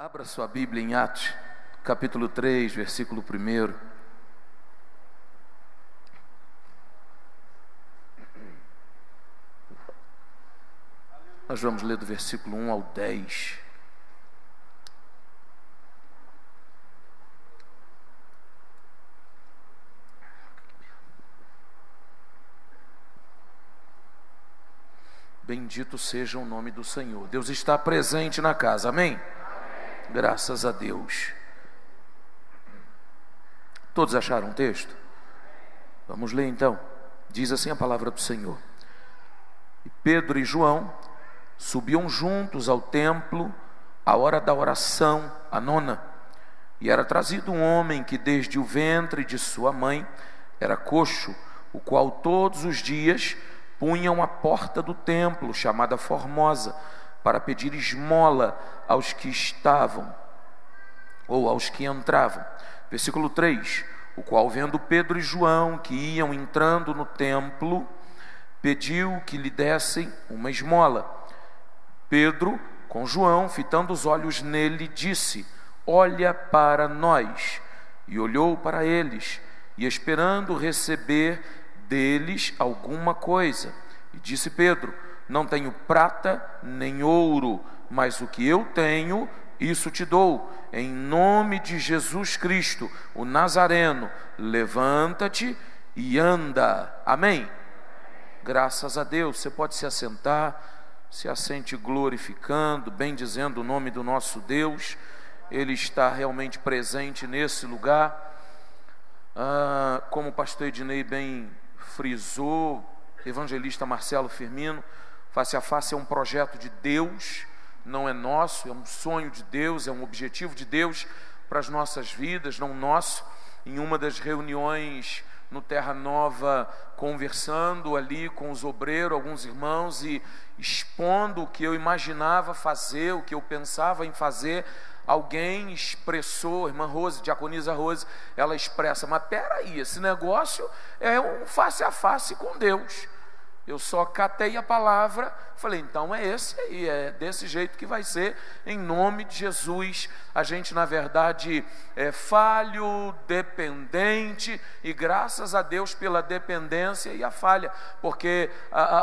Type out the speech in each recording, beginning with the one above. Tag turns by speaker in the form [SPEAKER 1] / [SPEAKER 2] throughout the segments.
[SPEAKER 1] Abra sua Bíblia em Atos, capítulo 3, versículo 1. Nós vamos ler do versículo 1 ao 10. Bendito seja o nome do Senhor. Deus está presente na casa, amém? Graças a Deus. Todos acharam o texto? Vamos ler então. Diz assim a palavra do Senhor: E Pedro e João subiam juntos ao templo à hora da oração, a nona. E era trazido um homem que desde o ventre de sua mãe era coxo, o qual todos os dias punham à porta do templo, chamada Formosa, para pedir esmola aos que estavam, ou aos que entravam. Versículo 3: O qual, vendo Pedro e João que iam entrando no templo, pediu que lhe dessem uma esmola. Pedro, com João, fitando os olhos nele, disse: Olha para nós. E olhou para eles, e esperando receber deles alguma coisa. E disse Pedro: Não tenho prata nem ouro, mas o que eu tenho, isso te dou. Em nome de Jesus Cristo, o Nazareno, levanta-te e anda. Amém? Graças a Deus. Você pode se assentar, se assente glorificando, bendizendo o nome do nosso Deus. Ele está realmente presente nesse lugar. Como o pastor Ednei bem frisou, evangelista Marcelo Firmino, Face a Face é um projeto de Deus, não é nosso, é um sonho de Deus, é um objetivo de Deus para as nossas vidas, não nosso. Em uma das reuniões no Terra Nova, conversando ali com os obreiros, alguns irmãos, e expondo o que eu imaginava fazer, o que eu pensava em fazer, alguém expressou, irmã Rose, diaconisa Rose, ela expressa: mas peraí, esse negócio é um face a face com Deus. Eu só catei a palavra, falei, então é esse aí, é desse jeito que vai ser, em nome de Jesus. A gente, na verdade, é falho, dependente, e graças a Deus pela dependência e a falha, porque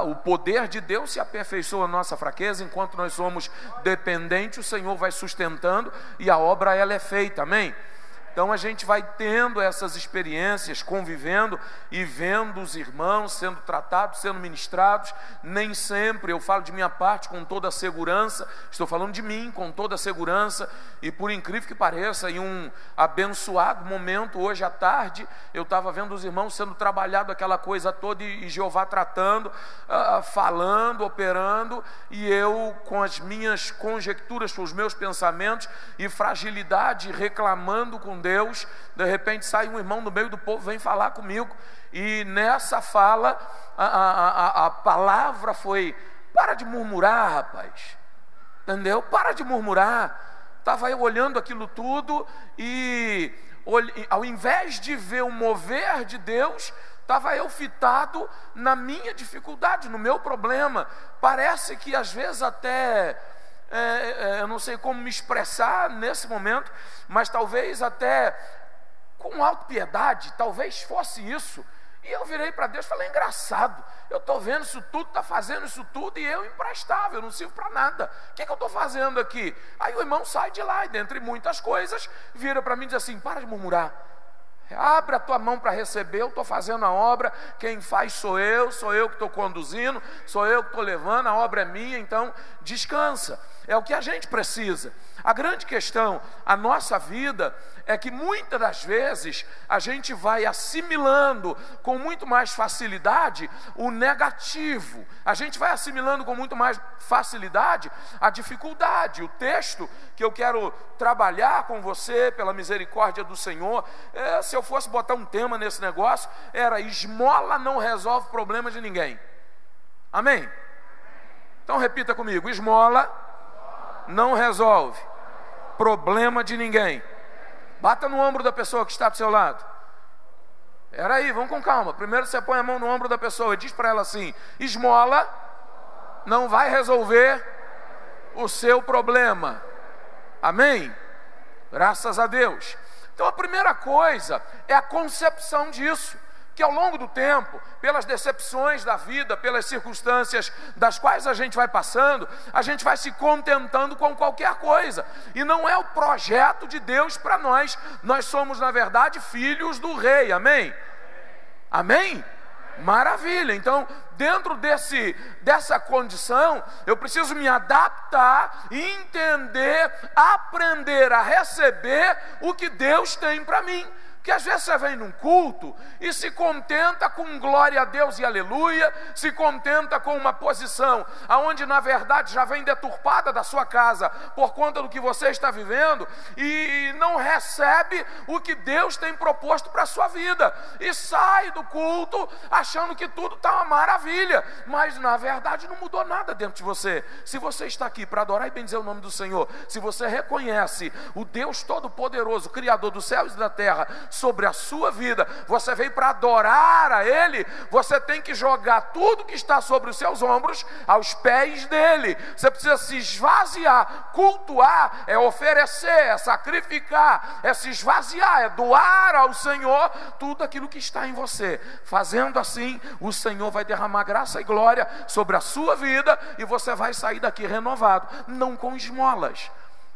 [SPEAKER 1] o poder de Deus se aperfeiçoa na nossa fraqueza. Enquanto nós somos dependentes, o Senhor vai sustentando e a obra ela é feita, amém? Então a gente vai tendo essas experiências, convivendo e vendo os irmãos sendo tratados, sendo ministrados. Nem sempre, eu falo de minha parte com toda a segurança, estou falando de mim com toda a segurança. E por incrível que pareça, em um abençoado momento, hoje à tarde, eu estava vendo os irmãos sendo trabalhado, aquela coisa toda, e Jeová tratando, falando, operando, e eu com as minhas conjecturas, com os meus pensamentos e fragilidade, reclamando com Deus. De repente sai um irmão no meio do povo, vem falar comigo, e nessa fala a palavra foi: para de murmurar, rapaz, entendeu? Para de murmurar. Estava eu olhando aquilo tudo e ao invés de ver o mover de Deus, estava eu fitado na minha dificuldade, no meu problema. Parece que às vezes até eu não sei como me expressar nesse momento, mas talvez até com autopiedade, talvez fosse isso. E eu virei para Deus e falei: engraçado, eu estou vendo isso tudo, está fazendo isso tudo, e eu imprestável, não sirvo para nada. O que eu estou fazendo aqui? Aí o irmão sai de lá e, dentre muitas coisas, vira para mim e diz assim: para de murmurar, abre a tua mão para receber, eu estou fazendo a obra, quem faz sou eu que estou conduzindo, sou eu que estou levando, a obra é minha, então descansa. É o que a gente precisa. A grande questão, a nossa vida, é que muitas das vezes a gente vai assimilando com muito mais facilidade o negativo, a gente vai assimilando com muito mais facilidade a dificuldade. O texto que eu quero trabalhar com você, pela misericórdia do Senhor, se eu fosse botar um tema nesse negócio, era: esmola não resolve problema de ninguém. Amém? Então repita comigo: esmola não resolve problema de ninguém. Bata no ombro da pessoa que está do seu lado. Peraí, vamos com calma. Primeiro você põe a mão no ombro da pessoa e diz para ela assim: esmola não vai resolver o seu problema. Amém? Graças a Deus. Então a primeira coisa é a concepção disso, que ao longo do tempo, pelas decepções da vida, pelas circunstâncias das quais a gente vai passando, a gente vai se contentando com qualquer coisa, e não é o projeto de Deus para nós. Nós somos, na verdade, filhos do rei, amém? Amém? Maravilha. Então, dentro dessa condição, eu preciso me adaptar, entender, aprender a receber o que Deus tem para mim. Porque às vezes você vem num culto e se contenta com glória a Deus e aleluia, se contenta com uma posição aonde na verdade já vem deturpada da sua casa por conta do que você está vivendo, e não recebe o que Deus tem proposto para a sua vida, e sai do culto achando que tudo está uma maravilha, mas na verdade não mudou nada dentro de você. Se você está aqui para adorar e bendizer o nome do Senhor, se você reconhece o Deus Todo-Poderoso, Criador dos céus e da terra, sobre a sua vida, você veio para adorar a Ele, você tem que jogar tudo que está sobre os seus ombros aos pés dEle. Você precisa se esvaziar. Cultuar é oferecer, é sacrificar, é se esvaziar, é doar ao Senhor tudo aquilo que está em você. Fazendo assim, o Senhor vai derramar graça e glória sobre a sua vida, e você vai sair daqui renovado, não com esmolas.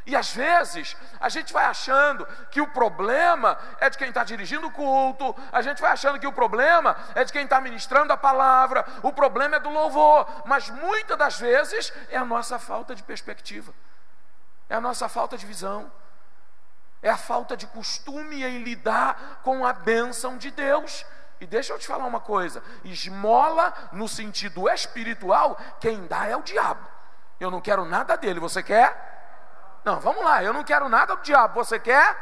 [SPEAKER 1] E às vezes a gente vai achando que o problema é de quem está dirigindo o culto, a gente vai achando que o problema é de quem está ministrando a palavra, o problema é do louvor, mas muitas das vezes é a nossa falta de perspectiva, é a nossa falta de visão, é a falta de costume em lidar com a bênção de Deus. E deixa eu te falar uma coisa: esmola no sentido espiritual, quem dá é o diabo. Eu não quero nada dele, você quer? Não, vamos lá, eu não quero nada do diabo, você quer?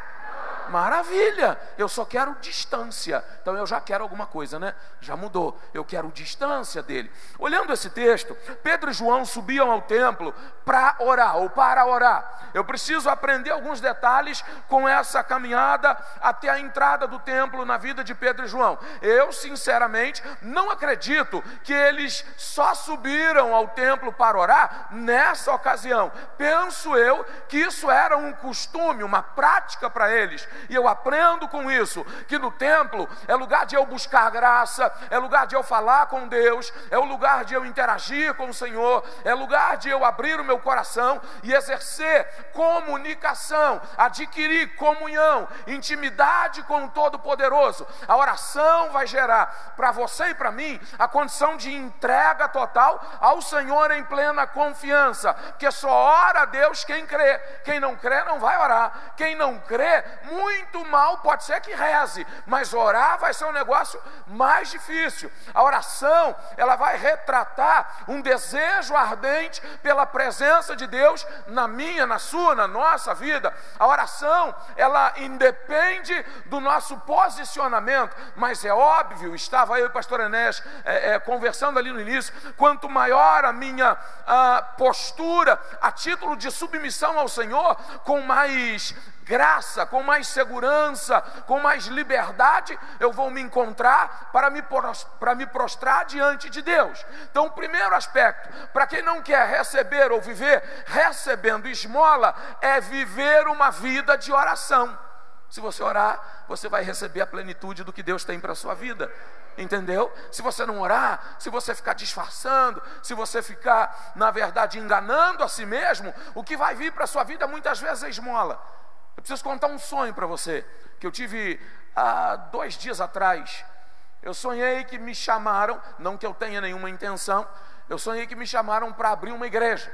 [SPEAKER 1] Maravilha, eu só quero distância. Então eu já quero alguma coisa, né? Já mudou, eu quero distância dele. Olhando esse texto, Pedro e João subiam ao templo para orar, ou para orar. Eu preciso aprender alguns detalhes com essa caminhada até a entrada do templo na vida de Pedro e João. Eu sinceramente não acredito que eles só subiram ao templo para orar nessa ocasião. Penso eu que isso era um costume, uma prática para eles. E eu aprendo com isso, que no templo é lugar de eu buscar graça, é lugar de eu falar com Deus, é o lugar de eu interagir com o Senhor, é lugar de eu abrir o meu coração e exercer comunicação, adquirir comunhão, intimidade com o Todo-Poderoso. A oração vai gerar para você e para mim a condição de entrega total ao Senhor em plena confiança, porque só ora a Deus quem crê. Quem não crê não vai orar. Quem não crê, muito mal pode ser que reze, mas orar vai ser um negócio mais difícil. A oração, ela vai retratar um desejo ardente pela presença de Deus na minha, na sua, na nossa vida. A oração, ela independe do nosso posicionamento, mas é óbvio, estava eu e o pastor Enéas conversando ali no início, quanto maior a minha postura a título de submissão ao Senhor, com mais graça, com mais segurança, com mais liberdade, eu vou me encontrar para me prostrar diante de Deus. Então o primeiro aspecto, para quem não quer receber ou viver recebendo esmola, é viver uma vida de oração. Se você orar, você vai receber a plenitude do que Deus tem para a sua vida. Entendeu? Se você não orar, se você ficar disfarçando, se você ficar, na verdade, enganando a si mesmo, o que vai vir para a sua vida muitas vezes é esmola. Eu preciso contar um sonho para você, que eu tive há 2 dias atrás. Eu sonhei que me chamaram, não que eu tenha nenhuma intenção, eu sonhei que me chamaram para abrir uma igreja.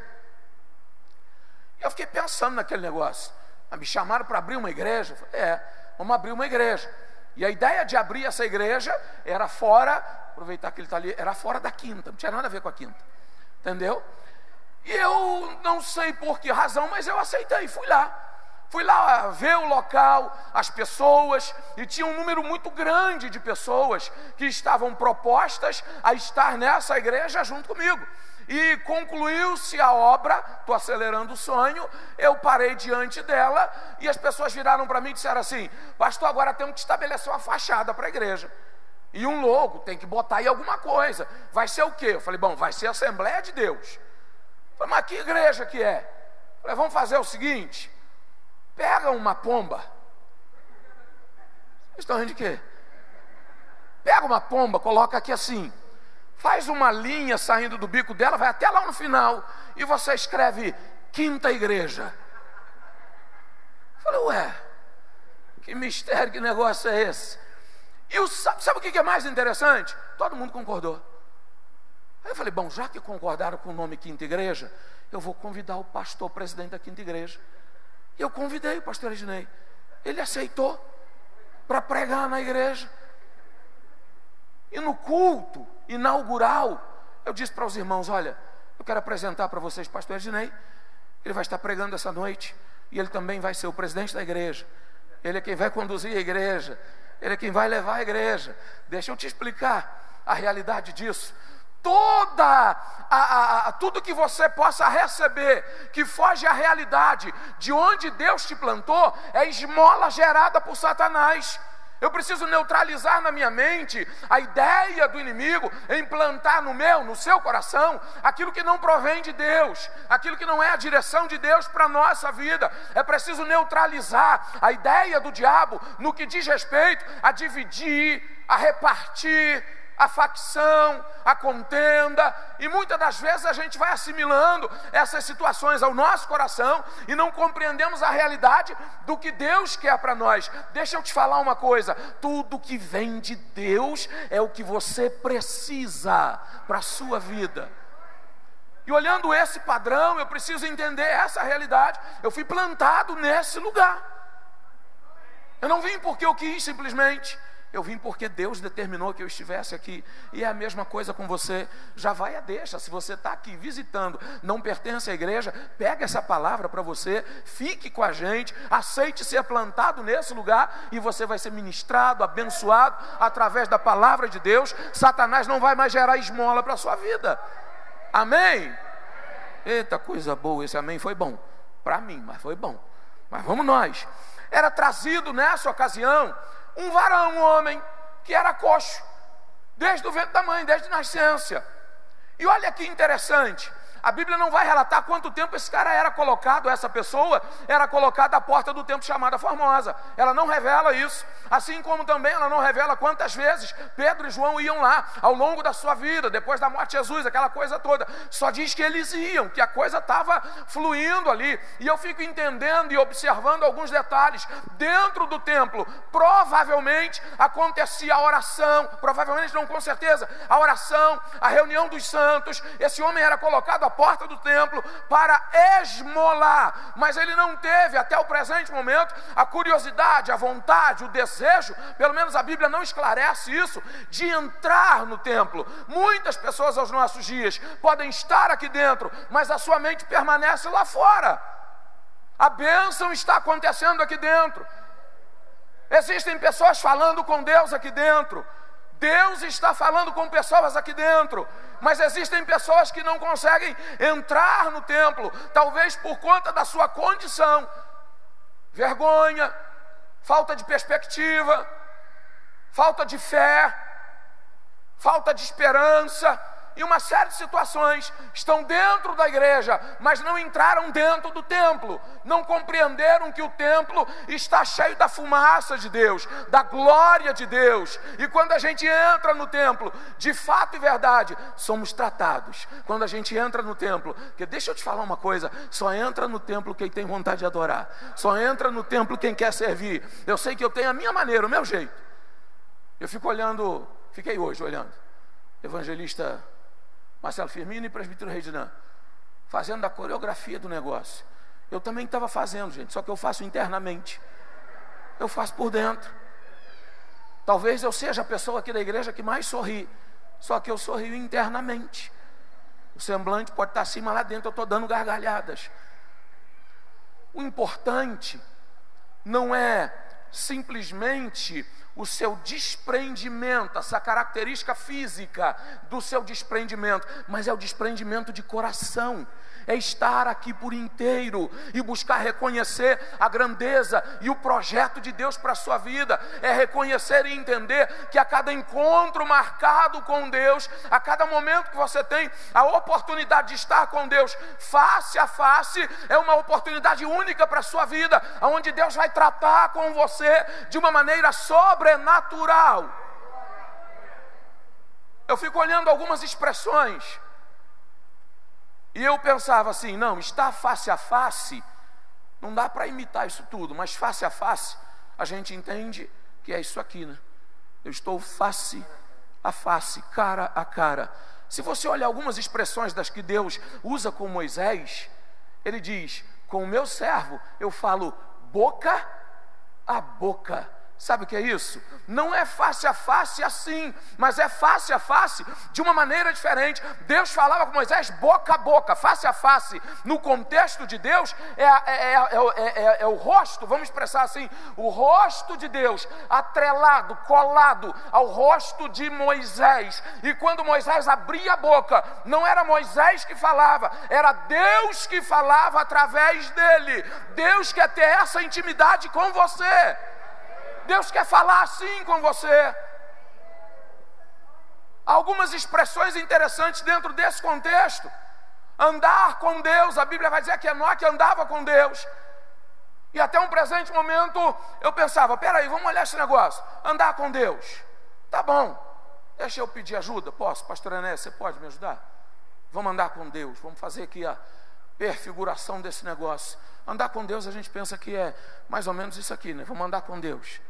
[SPEAKER 1] E eu fiquei pensando naquele negócio. Me chamaram para abrir uma igreja? Eu falei, vamos abrir uma igreja. E a ideia de abrir essa igreja era fora, aproveitar que ele está ali, era fora da quinta, não tinha nada a ver com a quinta, entendeu? E eu não sei por que razão, mas eu aceitei, fui lá ver o local, as pessoas, e tinha um número muito grande de pessoas que estavam propostas a estar nessa igreja junto comigo. E concluiu-se a obra, estou acelerando o sonho, eu parei diante dela e as pessoas viraram para mim e disseram assim: pastor, agora temos que estabelecer uma fachada para a igreja e um logo, tem que botar aí alguma coisa. Vai ser o quê? Eu falei, bom, vai ser a Assembleia de Deus. Eu falei, mas que igreja que é? Eu falei, vamos fazer o seguinte, Pega uma pomba. Vocês estão rindo de quê? Pega uma pomba, coloca aqui assim, faz uma linha saindo do bico dela, vai até lá no final, e você escreve Quinta Igreja. Eu falei, ué, que mistério, que negócio é esse? E sabe o que é mais interessante? Todo mundo concordou. Aí eu falei, bom, já que concordaram com o nome Quinta Igreja, eu vou convidar o pastor presidente da Quinta Igreja. E eu convidei o pastor Ednei. Ele aceitou para pregar na igreja. E no culto inaugural, eu disse para os irmãos, olha, eu quero apresentar para vocês o pastor Ednei. Ele vai estar pregando essa noite. E ele também vai ser o presidente da igreja. Ele é quem vai conduzir a igreja. Ele é quem vai levar a igreja. Deixa eu te explicar a realidade disso. Tudo que você possa receber que foge à realidade de onde Deus te plantou é esmola gerada por Satanás. Eu preciso neutralizar na minha mente a ideia do inimigo em plantar no seu coração aquilo que não provém de Deus, aquilo que não é a direção de Deus para a nossa vida. É preciso neutralizar a ideia do diabo no que diz respeito a dividir, a repartir, a facção, a contenda, e muitas das vezes a gente vai assimilando essas situações ao nosso coração e não compreendemos a realidade do que Deus quer para nós. Deixa eu te falar uma coisa, tudo que vem de Deus é o que você precisa para a sua vida. E olhando esse padrão, eu preciso entender essa realidade. Eu fui plantado nesse lugar. Eu não vim porque eu quis simplesmente. Eu vim porque Deus determinou que eu estivesse aqui. E é a mesma coisa com você. Já vai a deixa. Se você está aqui visitando, não pertence à igreja, pega essa palavra para você, fique com a gente, aceite ser plantado nesse lugar e você vai ser ministrado, abençoado através da palavra de Deus. Satanás não vai mais gerar esmola para a sua vida. Amém? Eita, coisa boa. Esse amém foi bom para mim, mas foi bom. Mas vamos nós. Era trazido nessa ocasião um varão, um homem, que era coxo, desde o ventre da mãe, desde nascença. E olha que interessante, a Bíblia não vai relatar quanto tempo esse cara era colocado, essa pessoa era colocada à porta do templo chamada Formosa. Ela não revela isso, assim como também ela não revela quantas vezes Pedro e João iam lá, ao longo da sua vida, depois da morte de Jesus, aquela coisa toda. Só diz que eles iam, que a coisa estava fluindo ali. E eu fico entendendo e observando alguns detalhes. Dentro do templo, provavelmente acontecia a oração, provavelmente não, com certeza, a oração, a reunião dos santos. Esse homem era colocado à porta do templo para esmolar, mas ele não teve até o presente momento a curiosidade, a vontade, o desejo, pelo menos a Bíblia não esclarece isso, de entrar no templo. Muitas pessoas aos nossos dias podem estar aqui dentro, mas a sua mente permanece lá fora. A bênção está acontecendo aqui dentro. Existem pessoas falando com Deus aqui dentro. Deus está falando com pessoas aqui dentro, mas existem pessoas que não conseguem entrar no templo, talvez por conta da sua condição, vergonha, falta de perspectiva, falta de fé, falta de esperança, e uma série de situações. Estão dentro da igreja, mas não entraram dentro do templo, não compreenderam que o templo está cheio da fumaça de Deus, da glória de Deus. E quando a gente entra no templo, de fato e verdade, somos tratados. Quando a gente entra no templo, porque deixa eu te falar uma coisa, só entra no templo quem tem vontade de adorar, só entra no templo quem quer servir. Eu sei que eu tenho a minha maneira, o meu jeito. Eu fiquei hoje olhando evangelista Marcelo Firmino e presbítero Reidinã, fazendo a coreografia do negócio. Eu também estava fazendo, gente, só que eu faço internamente. Eu faço por dentro. Talvez eu seja a pessoa aqui da igreja que mais sorri, só que eu sorrio internamente. O semblante pode estar acima, lá dentro eu estou dando gargalhadas. O importante não é simplesmente o seu desprendimento, essa característica física do seu desprendimento, mas é o desprendimento de coração. é estar aqui por inteiro e buscar reconhecer a grandeza e o projeto de Deus para a sua vida. É reconhecer e entender que a cada encontro marcado com Deus, a cada momento que você tem a oportunidade de estar com Deus face a face, é uma oportunidade única para a sua vida, onde Deus vai tratar com você de uma maneira sobrenatural. Eu fico olhando algumas expressões e eu pensava assim, não, estar face a face, não dá para imitar isso tudo, mas face a face, a gente entende que é isso aqui, né? Eu estou face a face, cara a cara. Se você olhar algumas expressões das que Deus usa com Moisés, ele diz, com o meu servo eu falo boca a boca. Sabe o que é isso? Não é face a face assim, mas é face a face de uma maneira diferente. Deus falava com Moisés boca a boca, face a face. No contexto de Deus, é o rosto, vamos expressar assim, o rosto de Deus atrelado, colado ao rosto de Moisés. E quando Moisés abria a boca, não era Moisés que falava, era Deus que falava através dele. Deus quer ter essa intimidade com você. Deus quer falar assim com você. Algumas expressões interessantes dentro desse contexto. Andar com Deus, a Bíblia vai dizer que Enoque andava com Deus. E até um presente momento eu pensava, peraí, vamos olhar esse negócio. Andar com Deus, tá bom, deixa eu pedir ajuda. Posso, pastor Enéas, você pode me ajudar? Vamos andar com Deus, vamos fazer aqui a perfiguração desse negócio. Andar com Deus a gente pensa que é mais ou menos isso aqui, né? Vamos andar com Deus.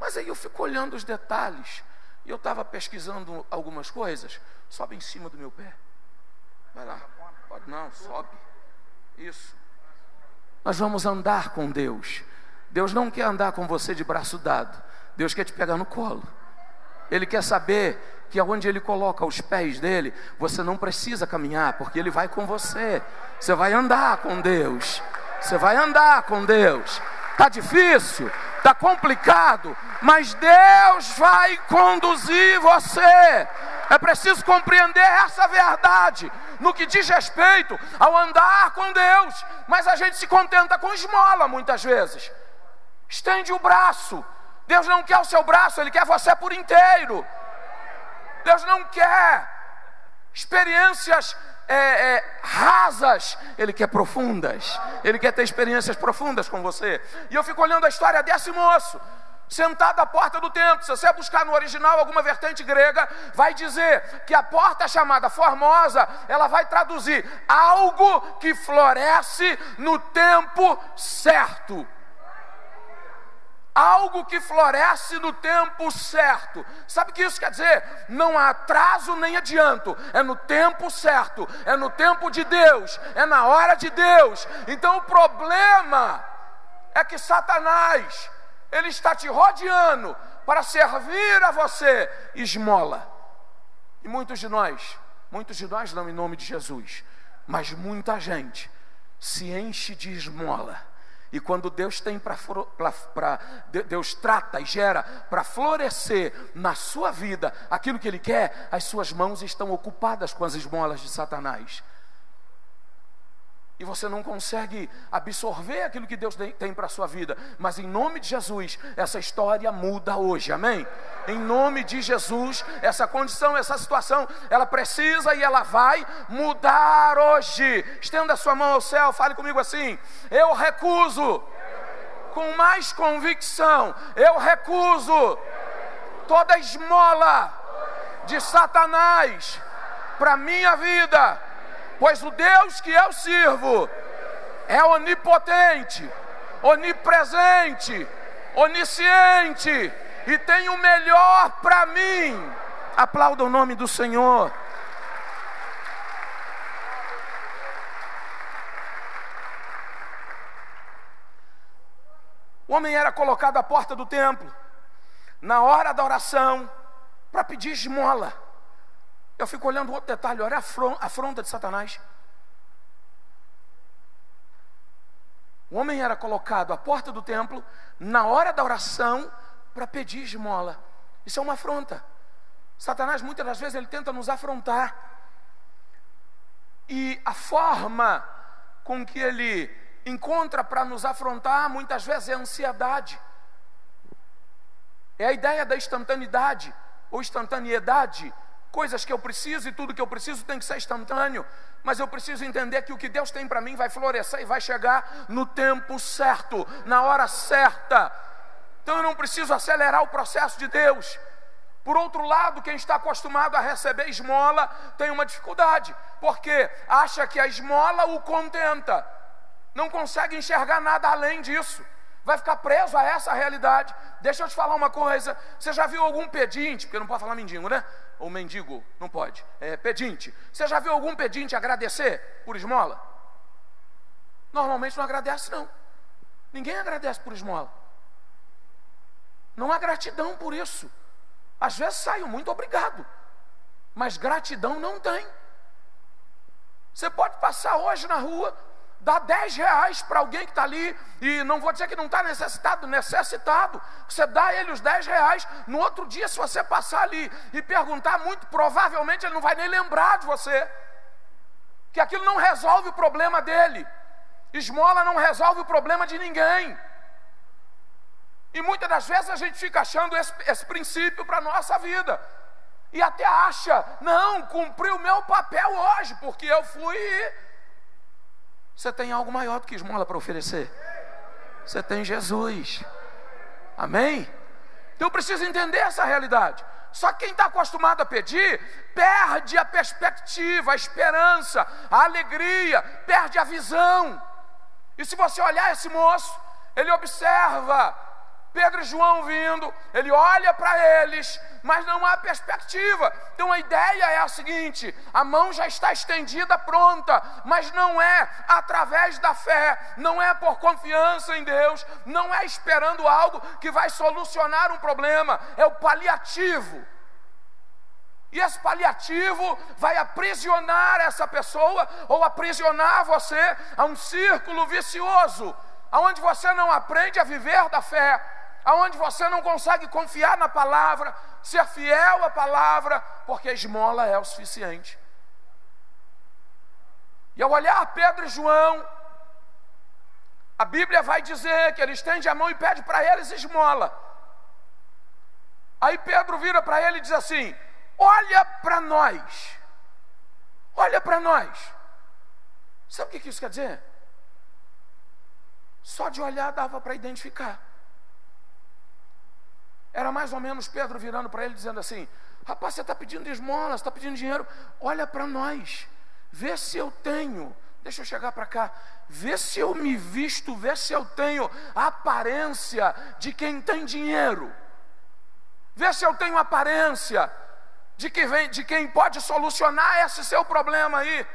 [SPEAKER 1] Mas aí eu fico olhando os detalhes, e eu estava pesquisando algumas coisas. Sobe em cima do meu pé. Vai lá. Pode não, sobe. Isso. Nós vamos andar com Deus. Deus não quer andar com você de braço dado. Deus quer te pegar no colo. Ele quer saber que aonde Ele coloca os pés dele, você não precisa caminhar, porque Ele vai com você. Você vai andar com Deus. Você vai andar com Deus. Está difícil, está complicado, mas Deus vai conduzir você. É preciso compreender essa verdade no que diz respeito ao andar com Deus. Mas a gente se contenta com esmola muitas vezes. Estende o braço. Deus não quer o seu braço, Ele quer você por inteiro. Deus não quer experiências rasas, Ele quer profundas. Ele quer ter experiências profundas com você. E eu fico olhando a história desse moço sentado à porta do templo. Se você buscar no original alguma vertente grega, vai dizer que a porta chamada Formosa, ela vai traduzir algo que floresce no tempo certo. Algo que floresce no tempo certo. Sabe o que isso quer dizer? Não há atraso nem adianto. É no tempo certo. É no tempo de Deus. É na hora de Deus. Então o problema é que Satanás, ele está te rodeando para servir a você esmola. E muitos de nós não em nome de Jesus, mas muita gente se enche de esmola. E quando Deus tem Deus trata e gera para florescer na sua vida aquilo que Ele quer, as suas mãos estão ocupadas com as esmolas de Satanás. E você não consegue absorver aquilo que Deus tem para a sua vida. Mas em nome de Jesus, essa história muda hoje, amém? Em nome de Jesus, essa condição, essa situação, ela precisa e ela vai mudar hoje. Estenda a sua mão ao céu, fale comigo assim: eu recuso, com mais convicção, eu recuso toda esmola de Satanás para minha vida. Pois o Deus que eu sirvo é onipotente, onipresente, onisciente e tem o melhor para mim. Aplauda o nome do Senhor. O homem era colocado à porta do templo na hora da oração para pedir esmola. Eu fico olhando outro detalhe, olha a afronta de Satanás. O homem era colocado à porta do templo na hora da oração para pedir esmola. Isso é uma afronta. Satanás muitas das vezes ele tenta nos afrontar. E a forma com que ele encontra para nos afrontar, muitas vezes, é a ansiedade. É a ideia da instantaneidade, ou instantaneidade. Coisas que eu preciso e tudo que eu preciso tem que ser instantâneo. Mas eu preciso entender que o que Deus tem para mim vai florescer e vai chegar no tempo certo, na hora certa. Então eu não preciso acelerar o processo de Deus. Por outro lado, quem está acostumado a receber esmola tem uma dificuldade, porque acha que a esmola o contenta, não consegue enxergar nada além disso, vai ficar preso a essa realidade. Deixa eu te falar uma coisa, você já viu algum pedinte, porque não pode falar mendigo, né? Ou mendigo, não pode, pedinte. Você já viu algum pedinte agradecer por esmola? Normalmente não agradece não, ninguém agradece por esmola, não há gratidão por isso. Às vezes sai muito obrigado, mas gratidão não tem. Você pode passar hoje na rua, dar 10 reais para alguém que está ali, e não vou dizer que não está necessitado, você dá a ele os 10 reais, no outro dia se você passar ali e perguntar, muito provavelmente ele não vai nem lembrar de você, que aquilo não resolve o problema dele. Esmola não resolve o problema de ninguém. E muitas das vezes a gente fica achando esse princípio para a nossa vida. E até acha, não, cumpri o meu papel hoje, porque eu fui. Você tem algo maior do que esmola para oferecer. Você tem Jesus. Amém? Então eu preciso entender essa realidade. Só que quem está acostumado a pedir, perde a perspectiva, a esperança, a alegria, perde a visão. E se você olhar esse moço, ele observa Pedro e João vindo, ele olha para eles, mas não há perspectiva. Então a ideia é a seguinte: a mão já está estendida, pronta, mas não é através da fé, não é por confiança em Deus, não é esperando algo que vai solucionar um problema, é o paliativo. E esse paliativo vai aprisionar essa pessoa, ou aprisionar você a um círculo vicioso, aonde você não aprende a viver da fé, aonde você não consegue confiar na palavra, ser fiel à palavra, porque a esmola é o suficiente. E ao olhar Pedro e João, a Bíblia vai dizer que ele estende a mão e pede para eles esmola. Aí Pedro vira para ele e diz assim: olha para nós, olha para nós. Sabe o que isso quer dizer? Só de olhar dava para identificar. Era mais ou menos Pedro virando para ele dizendo assim: rapaz, você está pedindo esmola, você está pedindo dinheiro, olha para nós, vê se eu tenho, deixa eu chegar para cá, vê se eu me visto, vê se eu tenho a aparência de quem tem dinheiro, vê se eu tenho a aparência de quem pode solucionar esse seu problema aí.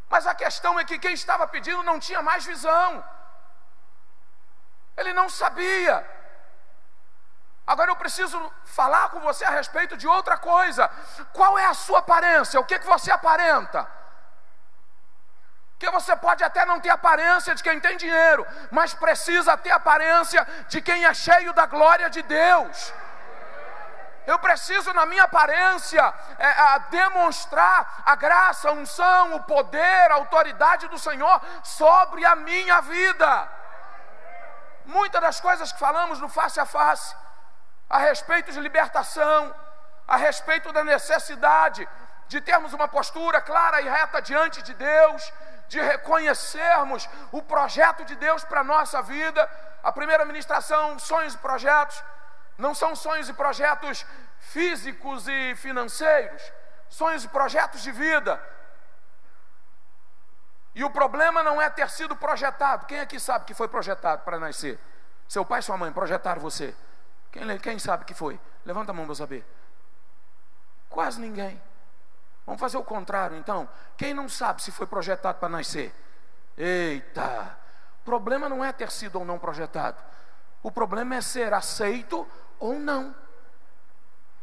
[SPEAKER 1] Mas a questão é que quem estava pedindo não tinha mais visão, ele não sabia. Agora eu preciso falar com você a respeito de outra coisa. Qual é a sua aparência? O que você aparenta? Porque você pode até não ter aparência de quem tem dinheiro, mas precisa ter aparência de quem é cheio da glória de Deus. Eu preciso, na minha aparência, demonstrar a graça, a unção, o poder, a autoridade do Senhor sobre a minha vida. Muitas das coisas que falamos no face a face, a respeito de libertação, a respeito da necessidade de termos uma postura clara e reta diante de Deus, de reconhecermos o projeto de Deus para a nossa vida. A primeira ministração, sonhos e projetos, não são sonhos e projetos físicos e financeiros, sonhos e projetos de vida. E o problema não é ter sido projetado. Quem aqui sabe que foi projetado para nascer? Seu pai e sua mãe projetaram você? Quem sabe que foi? Levanta a mão para eu saber. Quase ninguém. Vamos fazer o contrário então. Quem não sabe se foi projetado para nascer? Eita! O problema não é ter sido ou não projetado. O problema é ser aceito ou não.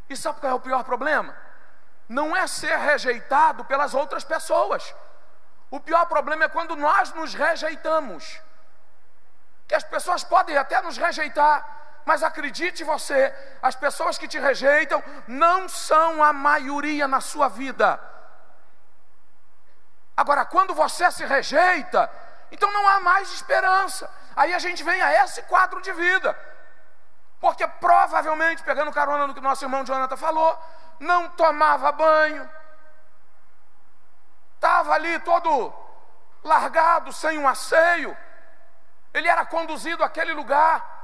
[SPEAKER 1] E sabe qual é o pior problema? Não é ser rejeitado pelas outras pessoas. O pior problema é quando nós nos rejeitamos. Que as pessoas podem até nos rejeitar, mas acredite você, as pessoas que te rejeitam não são a maioria na sua vida. Agora, quando você se rejeita, então não há mais esperança. Aí a gente vem a esse quadro de vida. Porque provavelmente, pegando carona no que nosso irmão Jonathan falou, não tomava banho, estava ali todo largado, sem um asseio. Ele era conduzido àquele lugar.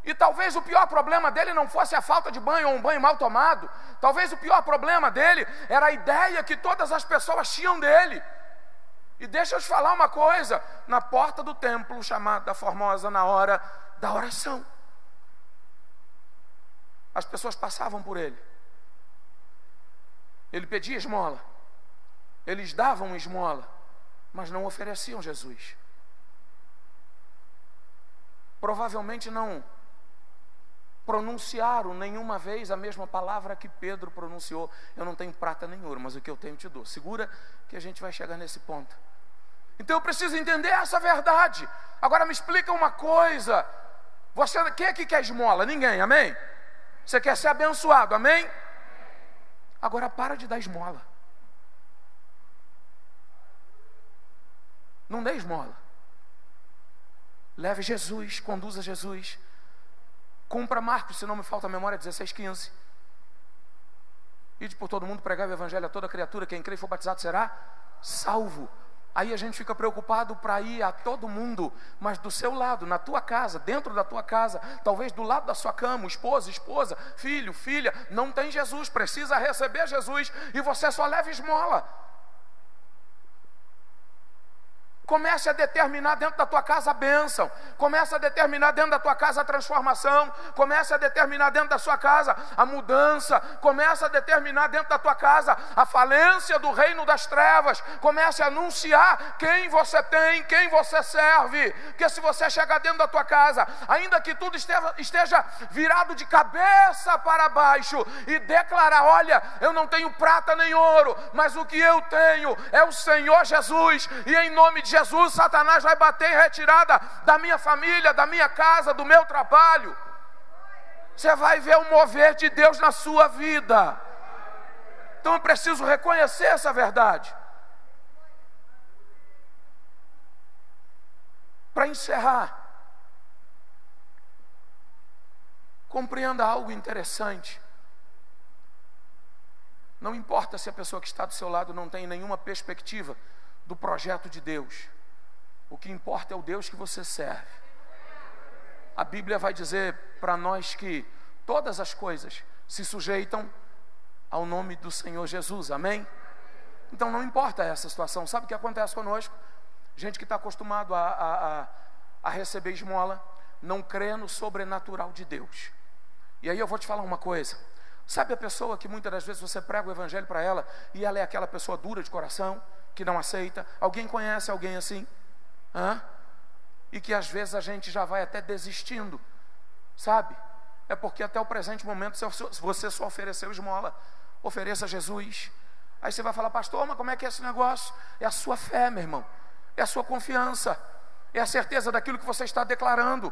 [SPEAKER 1] E talvez o pior problema dele não fosse a falta de banho ou um banho mal tomado. Talvez o pior problema dele era a ideia que todas as pessoas tinham dele. E deixa eu te falar uma coisa, na porta do templo chamada Formosa, na hora da oração, as pessoas passavam por ele. Ele pedia esmola, eles davam esmola, mas não ofereciam Jesus. Provavelmente não pronunciaram nenhuma vez a mesma palavra que Pedro pronunciou. Eu não tenho prata nem ouro, mas o que eu tenho te dou. Segura que a gente vai chegar nesse ponto. Então eu preciso entender essa verdade. Agora me explica uma coisa. Quem aqui quer esmola? Ninguém, amém? Você quer ser abençoado, amém? Agora para de dar esmola. Não dê esmola. Leve Jesus, conduza Jesus. Cumpra Marcos, se não me falta a memória, 16:15. Ide por todo mundo, pregai o evangelho a toda criatura. Quem crê e for batizado será salvo. Aí a gente fica preocupado para ir a todo mundo, mas do seu lado, na tua casa, dentro da tua casa, talvez do lado da sua cama, esposa, filho, filha, não tem Jesus, precisa receber Jesus, e você só leva esmola. Comece a determinar dentro da tua casa a bênção. Comece a determinar dentro da tua casa a transformação. Comece a determinar dentro da sua casa a mudança. Comece a determinar dentro da tua casa a falência do reino das trevas. Comece a anunciar quem você tem, quem você serve. Porque se você chegar dentro da tua casa, ainda que tudo esteja virado de cabeça para baixo, e declarar: olha, eu não tenho prata nem ouro, mas o que eu tenho é o Senhor Jesus, e em nome de Jesus, Satanás vai bater em retirada da minha família, da minha casa, do meu trabalho. Você vai ver o mover de Deus na sua vida. Então eu preciso reconhecer essa verdade. Para encerrar, compreenda algo interessante. Não importa se a pessoa que está do seu lado não tem nenhuma perspectiva do projeto de Deus. O que importa é o Deus que você serve. A Bíblia vai dizer para nós que todas as coisas se sujeitam ao nome do Senhor Jesus, amém? Então não importa essa situação. Sabe o que acontece conosco? Gente que está acostumado a receber esmola, não crê no sobrenatural de Deus. E aí eu vou te falar uma coisa. Sabe a pessoa que muitas das vezes você prega o evangelho para ela, e ela é aquela pessoa dura de coração, que não aceita? Alguém conhece alguém assim? E que às vezes a gente já vai até desistindo, sabe? É porque até o presente momento você só ofereceu esmola. Ofereça Jesus. Aí você vai falar: pastor, mas como é que é esse negócio? É a sua fé, meu irmão. É a sua confiança. É a certeza daquilo que você está declarando.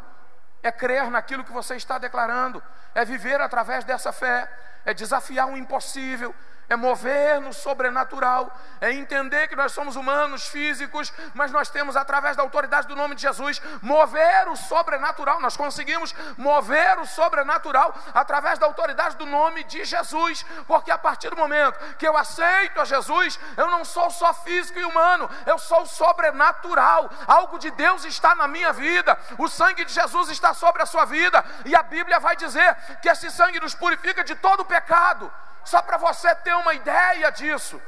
[SPEAKER 1] É crer naquilo que você está declarando. É viver através dessa fé. É desafiar o impossível. É mover no sobrenatural, é entender que nós somos humanos, físicos, mas nós temos, através da autoridade do nome de Jesus, mover o sobrenatural. Nós conseguimos mover o sobrenatural através da autoridade do nome de Jesus, porque a partir do momento que eu aceito a Jesus, eu não sou só físico e humano, eu sou sobrenatural. Algo de Deus está na minha vida, o sangue de Jesus está sobre a sua vida, e a Bíblia vai dizer que esse sangue nos purifica de todo o pecado. Só para você ter uma ideia disso.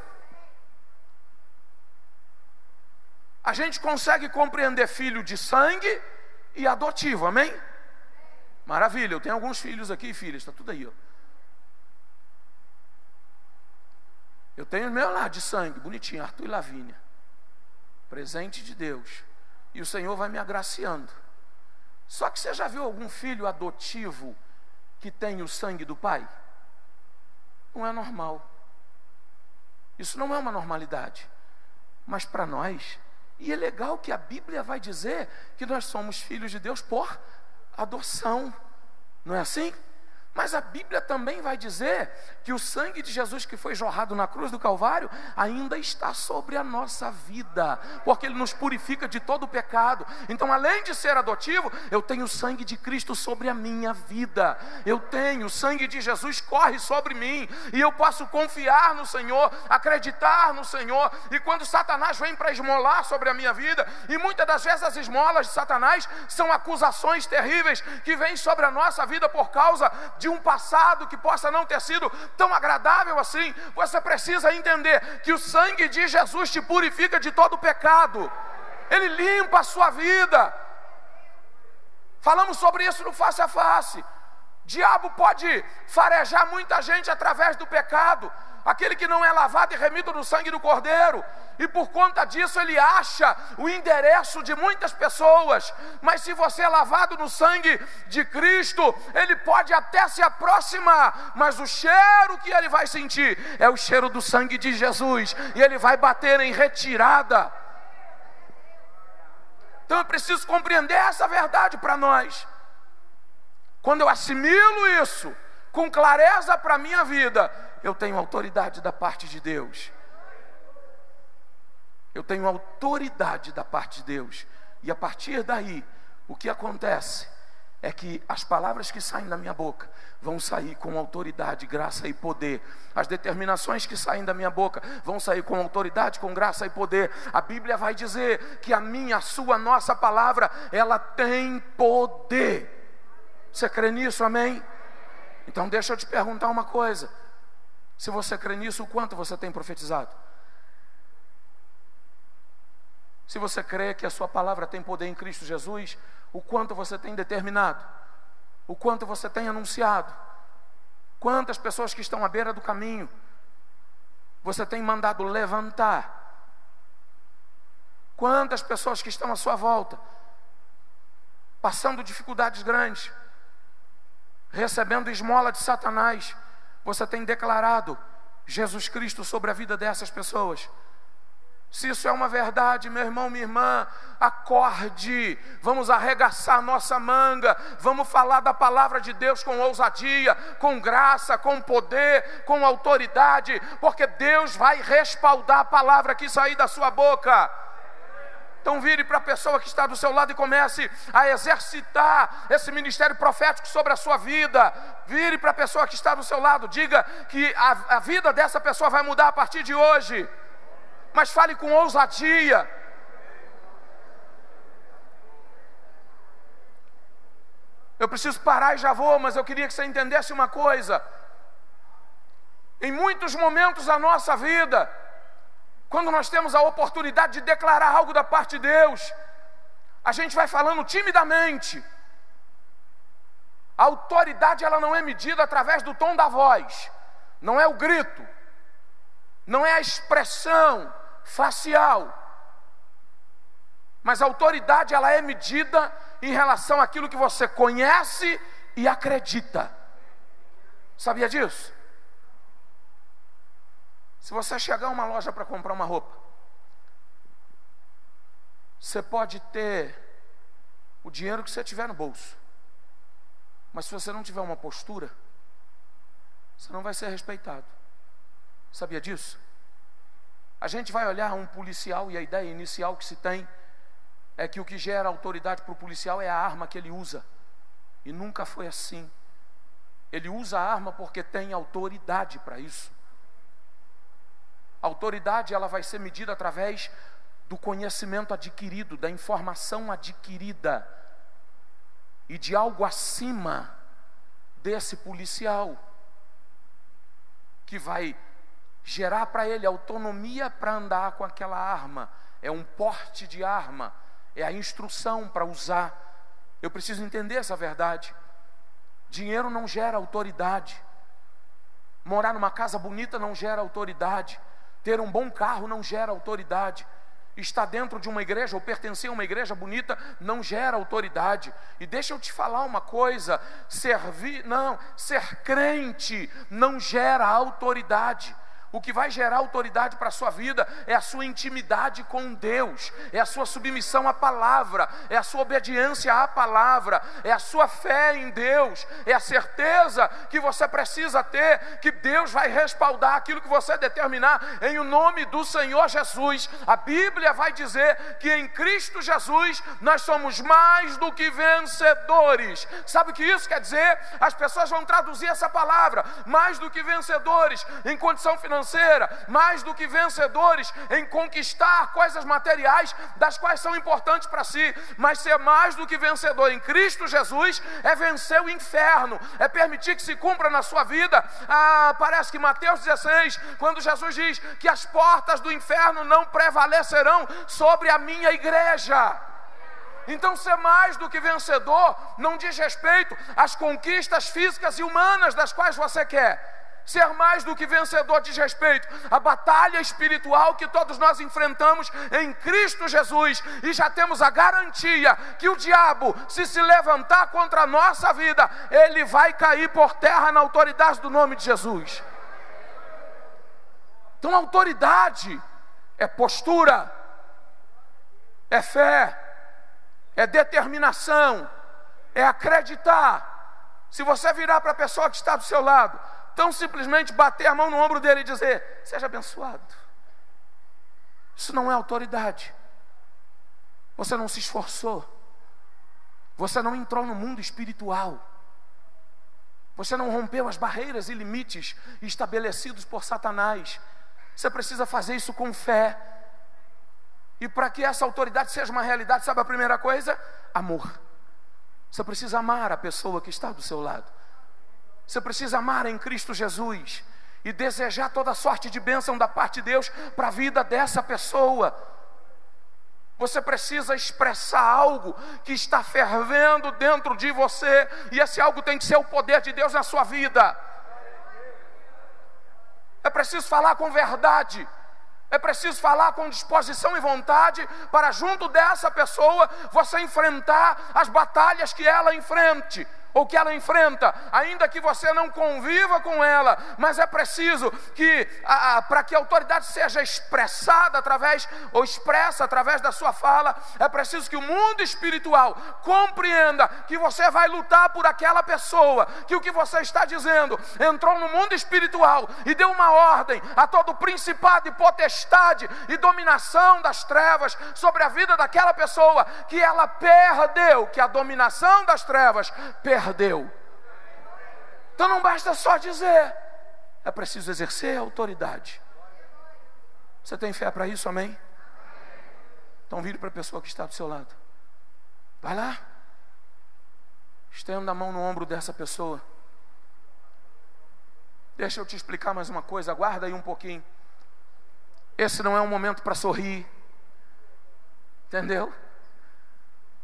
[SPEAKER 1] A gente consegue compreender filho de sangue e adotivo, amém? Maravilha, eu tenho alguns filhos aqui e filhas, está tudo aí, ó. Eu tenho o meu lá de sangue, bonitinho, Arthur e Lavínia. Presente de Deus. E o Senhor vai me agraciando. Só que você já viu algum filho adotivo que tem o sangue do pai? Não é normal. Isso não é uma normalidade. Mas para nós, e é legal que a Bíblia vai dizer que nós somos filhos de Deus por adoção. Não é assim? Mas a Bíblia também vai dizer que o sangue de Jesus que foi jorrado na cruz do Calvário ainda está sobre a nossa vida, porque Ele nos purifica de todo o pecado. Então, além de ser adotivo, eu tenho o sangue de Cristo sobre a minha vida. Eu tenho, o sangue de Jesus corre sobre mim, e eu posso confiar no Senhor, acreditar no Senhor. E quando Satanás vem para esmolar sobre a minha vida, e muitas das vezes as esmolas de Satanás são acusações terríveis que vêm sobre a nossa vida por causa de um passado que possa não ter sido tão agradável assim, você precisa entender que o sangue de Jesus te purifica de todo o pecado. Ele limpa a sua vida. Falamos sobre isso no Face a Face. Diabo pode farejar muita gente através do pecado, aquele que não é lavado e remido no sangue do Cordeiro, e por conta disso ele acha o endereço de muitas pessoas. Mas se você é lavado no sangue de Cristo, ele pode até se aproximar, mas o cheiro que ele vai sentir é o cheiro do sangue de Jesus, e ele vai bater em retirada. Então eu preciso compreender essa verdade para nós. Quando eu assimilo isso com clareza para a minha vida, eu tenho autoridade da parte de Deus. Eu tenho autoridade da parte de Deus. E a partir daí, o que acontece é que as palavras que saem da minha boca vão sair com autoridade, graça e poder. As determinações que saem da minha boca vão sair com autoridade, com graça e poder. A Bíblia vai dizer que a minha, a sua, a nossa palavra, ela tem poder. Você crê nisso, amém? Então deixa eu te perguntar uma coisa. Se você crê nisso, o quanto você tem profetizado? Se você crê que a sua palavra tem poder em Cristo Jesus, o quanto você tem determinado? O quanto você tem anunciado? Quantas pessoas que estão à beira do caminho você tem mandado levantar? Quantas pessoas que estão à sua volta passando dificuldades grandes, recebendo esmola de Satanás, você tem declarado Jesus Cristo sobre a vida dessas pessoas? Se isso é uma verdade, meu irmão, minha irmã, acorde, vamos arregaçar nossa manga, vamos falar da palavra de Deus com ousadia, com graça, com poder, com autoridade, porque Deus vai respaldar a palavra que sair da sua boca. Então vire para a pessoa que está do seu lado e comece a exercitar esse ministério profético sobre a sua vida. Vire para a pessoa que está do seu lado, diga que a vida dessa pessoa vai mudar a partir de hoje. Mas fale com ousadia. Eu preciso parar e já vou, mas eu queria que você entendesse uma coisa. Em muitos momentos da nossa vida, quando nós temos a oportunidade de declarar algo da parte de Deus, a gente vai falando timidamente. A autoridade, ela não é medida através do tom da voz, não é o grito, não é a expressão facial, mas a autoridade, ela é medida em relação àquilo que você conhece e acredita. Sabia disso? Se você chegar a uma loja para comprar uma roupa, você pode ter o dinheiro que você tiver no bolso, mas se você não tiver uma postura, você não vai ser respeitado. Sabia disso? A gente vai olhar um policial e a ideia inicial que se tem é que o que gera autoridade para o policial é a arma que ele usa. E nunca foi assim. Ele usa a arma porque tem autoridade para isso. A autoridade, ela vai ser medida através do conhecimento adquirido, da informação adquirida e de algo acima desse policial, que vai gerar para ele autonomia para andar com aquela arma. É um porte de arma, é a instrução para usar. Eu preciso entender essa verdade. Dinheiro não gera autoridade. Morar numa casa bonita não gera autoridade. Ter um bom carro não gera autoridade. Estar dentro de uma igreja ou pertencer a uma igreja bonita não gera autoridade. E deixa eu te falar uma coisa: ser crente não gera autoridade. O que vai gerar autoridade para a sua vida é a sua intimidade com Deus, é a sua submissão à palavra, é a sua obediência à palavra, é a sua fé em Deus, é a certeza que você precisa ter, que Deus vai respaldar aquilo que você determinar em o nome do Senhor Jesus. A Bíblia vai dizer que em Cristo Jesus nós somos mais do que vencedores. Sabe o que isso quer dizer? As pessoas vão traduzir essa palavra, mais do que vencedores em condição financeira, mais do que vencedores em conquistar coisas materiais das quais são importantes para si, mas ser mais do que vencedor em Cristo Jesus é vencer o inferno, é permitir que se cumpra na sua vida. Parece que Mateus 16, quando Jesus diz que as portas do inferno não prevalecerão sobre a minha igreja. Então, ser mais do que vencedor não diz respeito às conquistas físicas e humanas das quais você quer. Ser mais do que vencedor diz respeito à batalha espiritual que todos nós enfrentamos em Cristo Jesus. E já temos a garantia que o diabo, se levantar contra a nossa vida, ele vai cair por terra na autoridade do nome de Jesus. Então, autoridade é postura, é fé, é determinação, é acreditar. Se você virar para a pessoa que está do seu lado, tão simplesmente bater a mão no ombro dele e dizer: seja abençoado. Isso não é autoridade. Você não se esforçou. Você não entrou no mundo espiritual. Você não rompeu as barreiras e limites estabelecidos por Satanás. Você precisa fazer isso com fé. E para que essa autoridade seja uma realidade, sabe a primeira coisa? Amor. Você precisa amar a pessoa que está do seu lado. Você precisa amar em Cristo Jesus e desejar toda sorte de bênção da parte de Deus para a vida dessa pessoa. Você precisa expressar algo que está fervendo dentro de você, e esse algo tem que ser o poder de Deus na sua vida. É preciso falar com verdade. É preciso falar com disposição e vontade para junto dessa pessoa você enfrentar as batalhas que ela enfrente, ou que ela enfrenta, ainda que você não conviva com ela. Mas é preciso que, para que a autoridade seja expressada através, ou expressa através da sua fala, é preciso que o mundo espiritual compreenda que você vai lutar por aquela pessoa, que o que você está dizendo entrou no mundo espiritual e deu uma ordem a todo principado e potestade e dominação das trevas sobre a vida daquela pessoa, que ela perdeu, que a dominação das trevas perdeu. Então não basta só dizer, é preciso exercer a autoridade. Você tem fé para isso, amém? Então vire para a pessoa que está do seu lado. Vai lá, estenda a mão no ombro dessa pessoa. Deixa eu te explicar mais uma coisa, aguarda aí um pouquinho. Esse não é um momento para sorrir, entendeu?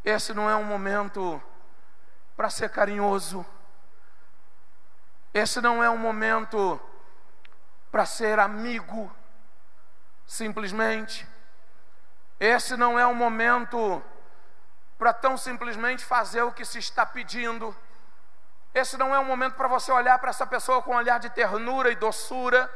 [SPEAKER 1] Esse não é um momento para ser carinhoso. Esse não é um momento para ser amigo, simplesmente. Esse não é um momento para tão simplesmente fazer o que se está pedindo. Esse não é um momento para você olhar para essa pessoa com um olhar de ternura e doçura.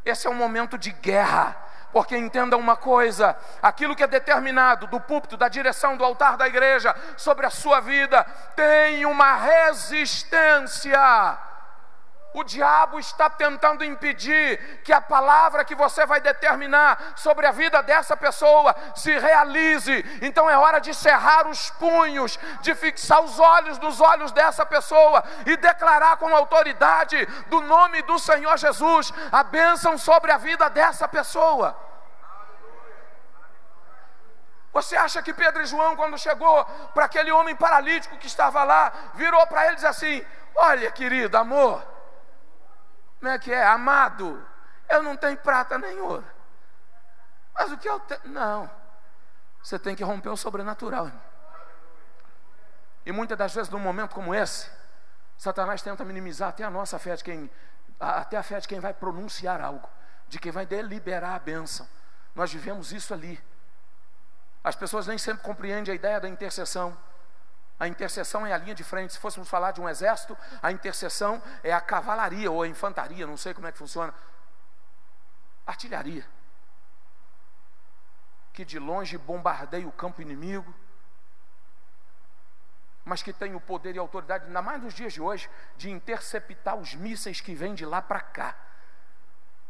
[SPEAKER 1] Esse é um momento de guerra. Porque entenda uma coisa, aquilo que é determinado do púlpito, da direção, do altar da igreja sobre a sua vida, tem uma resistência. O diabo está tentando impedir que a palavra que você vai determinar sobre a vida dessa pessoa se realize. Então é hora de cerrar os punhos, de fixar os olhos nos olhos dessa pessoa e declarar com autoridade do nome do Senhor Jesus a bênção sobre a vida dessa pessoa. Você acha que Pedro e João, quando chegou para aquele homem paralítico que estava lá, virou para ele e disse assim: olha, querido, amor, como é que é? Amado, eu não tenho prata nem ouro, mas o que eu tenho? Não, você tem que romper o sobrenatural, irmão. E muitas das vezes, num momento como esse, Satanás tenta minimizar até a nossa fé, até a fé de quem vai pronunciar algo, de quem vai deliberar a bênção. Nós vivemos isso ali. As pessoas nem sempre compreendem a ideia da intercessão. A intercessão é a linha de frente. Se fôssemos falar de um exército, a intercessão é a cavalaria ou a infantaria, não sei como é que funciona. artilharia, que de longe bombardeia o campo inimigo, mas que tem o poder e a autoridade, ainda mais nos dias de hoje, de interceptar os mísseis que vêm de lá para cá.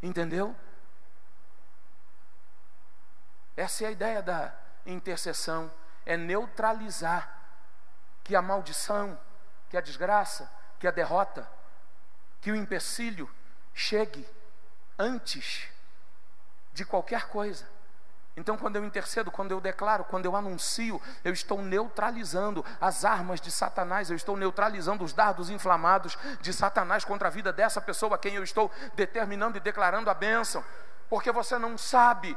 [SPEAKER 1] Entendeu? Essa é a ideia da intercessão, é neutralizar que a maldição, que a desgraça, que a derrota, que o empecilho chegue antes de qualquer coisa. Então, quando eu intercedo, quando eu declaro, quando eu anuncio, eu estou neutralizando as armas de Satanás, eu estou neutralizando os dardos inflamados de Satanás contra a vida dessa pessoa a quem eu estou determinando e declarando a bênção. Porque você não sabe,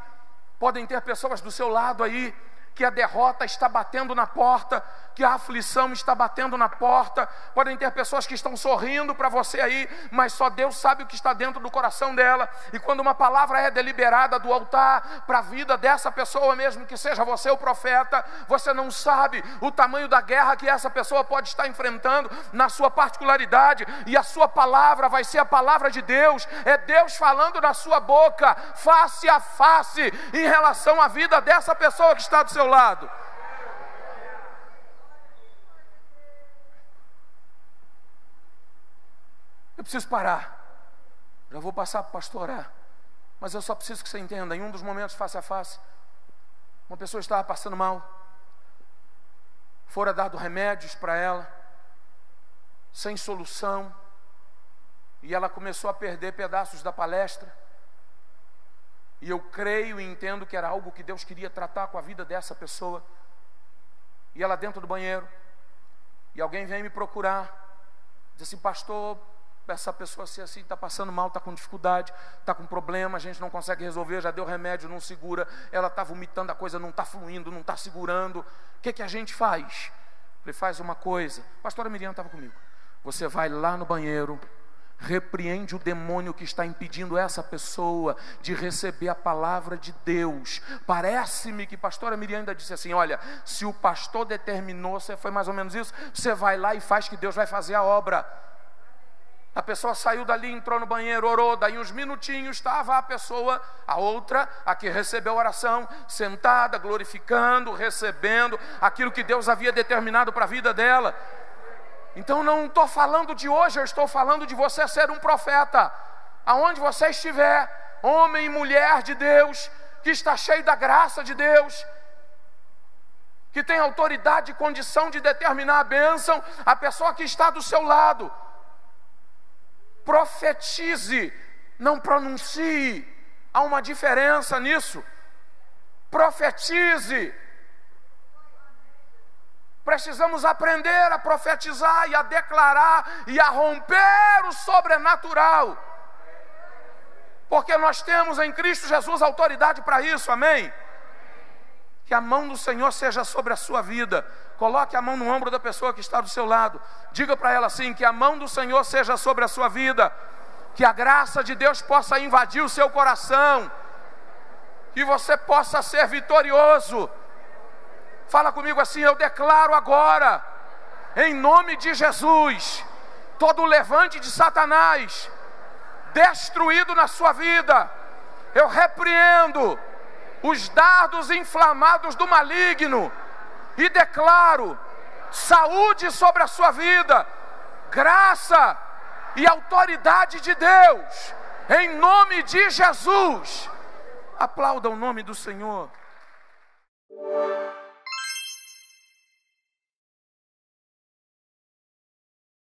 [SPEAKER 1] podem ter pessoas do seu lado aí, que a derrota está batendo na porta, que a aflição está batendo na porta. Podem ter pessoas que estão sorrindo para você aí, mas só Deus sabe o que está dentro do coração dela. E quando uma palavra é deliberada do altar para a vida dessa pessoa, mesmo que seja você o profeta, você não sabe o tamanho da guerra que essa pessoa pode estar enfrentando na sua particularidade. E a sua palavra vai ser a palavra de Deus, é Deus falando na sua boca, face a face, em relação à vida dessa pessoa que está do seu lado. Eu preciso parar. Já vou passar para o pastor orar. Mas eu só preciso que você entenda. Em um dos momentos face a face, uma pessoa estava passando mal. Fora dado remédios para ela, sem solução. E ela começou a perder pedaços da palestra. E eu creio e entendo que era algo que Deus queria tratar com a vida dessa pessoa. E ela dentro do banheiro. E alguém vem me procurar. Diz assim: pastor, essa pessoa assim está passando mal, está com dificuldade, está com problema, a gente não consegue resolver, já deu remédio, não segura. Ela está vomitando, a coisa não está fluindo, não está segurando. O que a gente faz? Ele faz uma coisa. A pastora Miriam estava comigo. Você vai lá no banheiro, repreende o demônio que está impedindo essa pessoa de receber a palavra de Deus. Parece-me que a pastora Miriam ainda disse assim: olha, se o pastor determinou, foi mais ou menos isso, você vai lá e faz que Deus vai fazer a obra. A pessoa saiu dali, entrou no banheiro, orou, daí uns minutinhos estava a pessoa, a outra, a que recebeu a oração, sentada, glorificando, recebendo aquilo que Deus havia determinado para a vida dela. Então não estou falando de hoje, eu estou falando de você ser um profeta. Aonde você estiver, homem e mulher de Deus, que está cheio da graça de Deus, que tem autoridade e condição de determinar a bênção, a pessoa que está do seu lado, profetize, não pronuncie. Há uma diferença nisso. Profetize. Precisamos aprender a profetizar e a declarar e a romper o sobrenatural, porque nós temos em Cristo Jesus autoridade para isso, amém? Que a mão do Senhor seja sobre a sua vida. Coloque a mão no ombro da pessoa que está do seu lado. Diga para ela assim: que a mão do Senhor seja sobre a sua vida. Que a graça de Deus possa invadir o seu coração. Que você possa ser vitorioso. Fala comigo assim: eu declaro agora, em nome de Jesus, todo o levante de Satanás destruído na sua vida. Eu repreendo os dardos inflamados do maligno e declaro saúde sobre a sua vida, graça e autoridade de Deus, em nome de Jesus. Aplauda o nome do Senhor.